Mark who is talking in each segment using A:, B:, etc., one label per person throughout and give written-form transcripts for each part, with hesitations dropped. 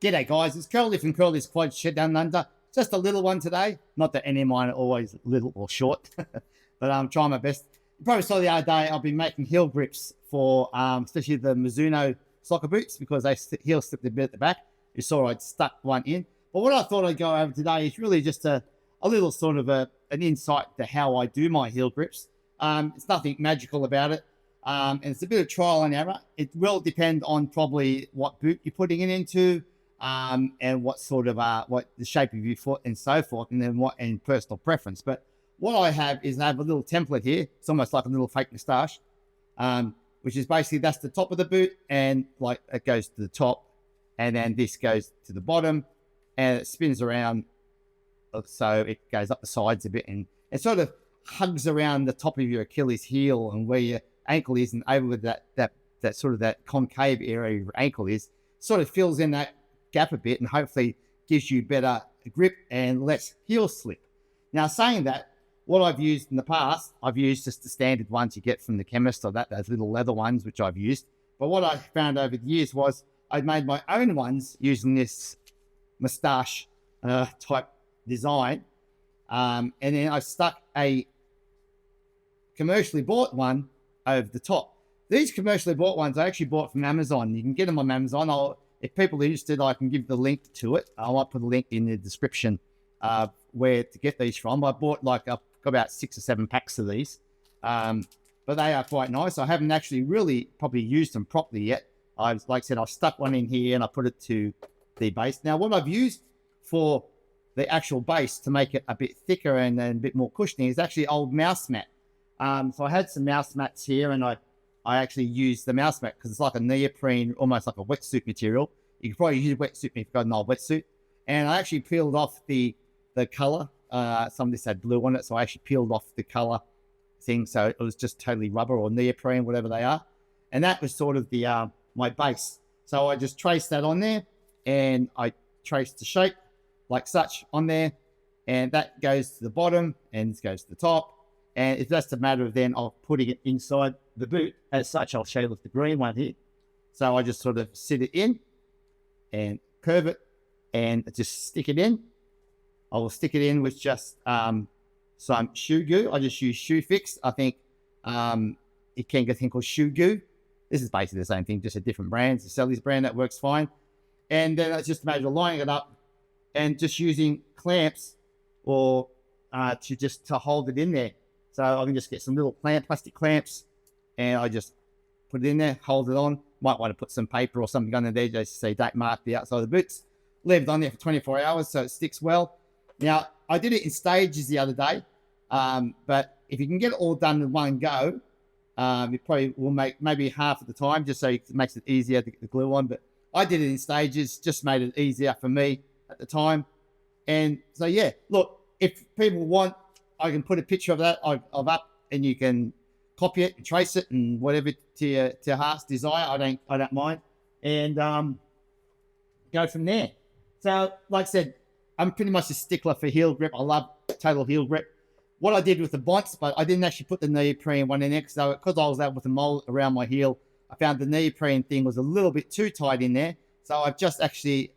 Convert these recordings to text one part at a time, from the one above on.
A: G'day guys, it's Curly from Curly's Quad Shed Down Under. Just a little one today. Not that any of mine are always little or short, but I'm trying my best. You probably saw the other day I've been making heel grips for especially the Mizuno soccer boots because they heel slipped a bit at the back. You saw I'd stuck one in. But what I thought I'd go over today is really just a little sort of an insight to how I do my heel grips. It's nothing magical about it. And it's a bit of trial and error. It will depend on probably what boot you're putting it into, and what sort of what the shape of your foot and so forth, and then what and personal preference. But what I have is I have a little template here. It's almost like a little fake moustache, which is basically that's the top of the boot, and like it goes to the top, and then this goes to the bottom, and it spins around, so it goes up the sides a bit, and it sort of hugs around the top of your Achilles heel and where your ankle is, and over that sort of that concave area your ankle is, sort of fills in that gap a bit and hopefully gives you better grip and less heel slip. Now, saying that, what I've used in the past, I've used just the standard ones you get from the chemist, or those little leather ones, which I've used. But what I found over the years was I've made my own ones using this moustache type design, and then I stuck a commercially bought one over the top. These commercially bought ones I actually bought from Amazon. You can get them on Amazon. If people are interested, I can give the link to it. I might put a link in the description where to get these from. I bought I've got about 6 or 7 packs of these, but they are quite nice. I haven't actually really probably used them properly yet. Like I said, I stuck one in here and I put it to the base. Now, what I've used for the actual base to make it a bit thicker and a bit more cushiony is actually old mouse mat. So I had some mouse mats here, and I actually used the mouse mat because it's like a neoprene, almost like a wetsuit material. You could probably use a wetsuit if you've got an old wetsuit. And I actually peeled off the color. Some of this had blue on it, so I actually peeled off the color thing, so it was just totally rubber or neoprene, whatever they are. And that was sort of the my base. So I just traced that on there, and I traced the shape like such on there, and that goes to the bottom, and this goes to the top. And it's just a matter of then of putting it inside the boot. As such, I'll show you with the green one here. So I just sort of sit it in and curve it and just stick it in. I will stick it in with just some shoe goo. I just use Shoe Fix. I think it can get a thing called Shoe Goo. This is basically the same thing, just a different brand. It's a Sally's brand that works fine. And then it's just a matter of lining it up and just using clamps or to hold it in there. So I can just get some little plastic clamps, and I just put it in there, hold it on. Might want to put some paper or something under there just to say don't mark the outside of the boots. Leave it on there for 24 hours so it sticks well. Now, I did it in stages the other day, but if you can get it all done in one go, it probably will make maybe half of the time just so it makes it easier to get the glue on. But I did it in stages, just made it easier for me at the time. And so, yeah, look, if people want, I can put a picture of that of up, and you can copy it and trace it and whatever to your heart's desire. I don't mind, and go from there. So, like I said, I'm pretty much a stickler for heel grip. I love total heel grip. What I did with the Bonts, but I didn't actually put the neoprene one in there because I was out with the mold around my heel. I found the neoprene thing was a little bit too tight in there, so I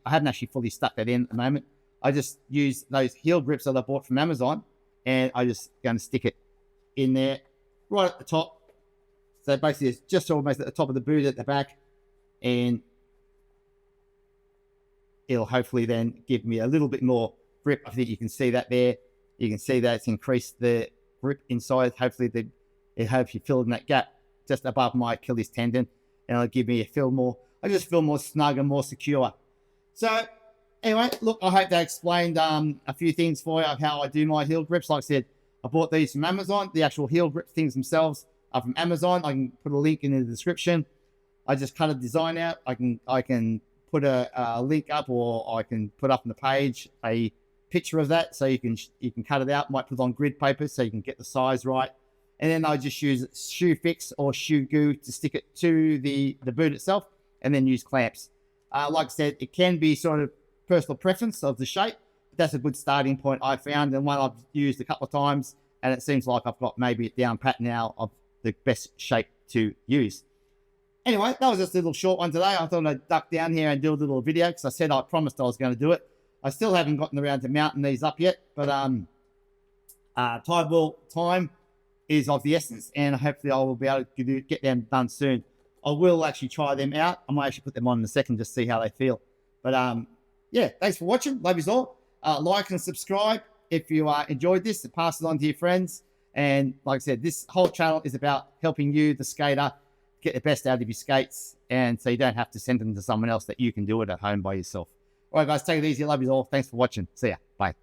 A: haven't actually fully stuck that in at the moment. I just used those heel grips that I bought from Amazon. And I'm just going to stick it in there right at the top. So basically it's just almost at the top of the boot at the back. And it'll hopefully then give me a little bit more grip. I think you can see that there. You can see that it's increased the grip inside. Hopefully it helps you fill in that gap just above my Achilles tendon. And it'll give me I just feel more snug and more secure. So anyway, look, I hope that explained a few things for you of how I do my heel grips. Like I said, I bought these from Amazon. The actual heel grip things themselves are from Amazon. I can put a link in the description. I just cut a design out. I can put a link up, or I can put up on the page a picture of that, so you can cut it out. Might put it on grid paper so you can get the size right. And then I just use Shoe Fix or Shoe Goo to stick it to the boot itself, and then use clamps. Like I said, it can be sort of personal preference of the shape. That's a good starting point I found, and one I've used a couple of times, and it seems like I've got maybe it down pat now of the best shape to use. Anyway, that was just a little short one today. I thought I'd duck down here and do a little video because I said I promised I was going to do it. I still haven't gotten around to mounting these up yet, but time is of the essence, and hopefully I will be able to get them done soon. I will actually try them out. I might actually put them on in a second just to see how they feel. But yeah, thanks for watching. Love you all. Like and subscribe if you enjoyed this, and pass it on to your friends. And like I said, this whole channel is about helping you, the skater, get the best out of your skates, and so you don't have to send them to someone else, that you can do it at home by yourself. All right, guys, take it easy. Love you all. Thanks for watching. See ya. Bye.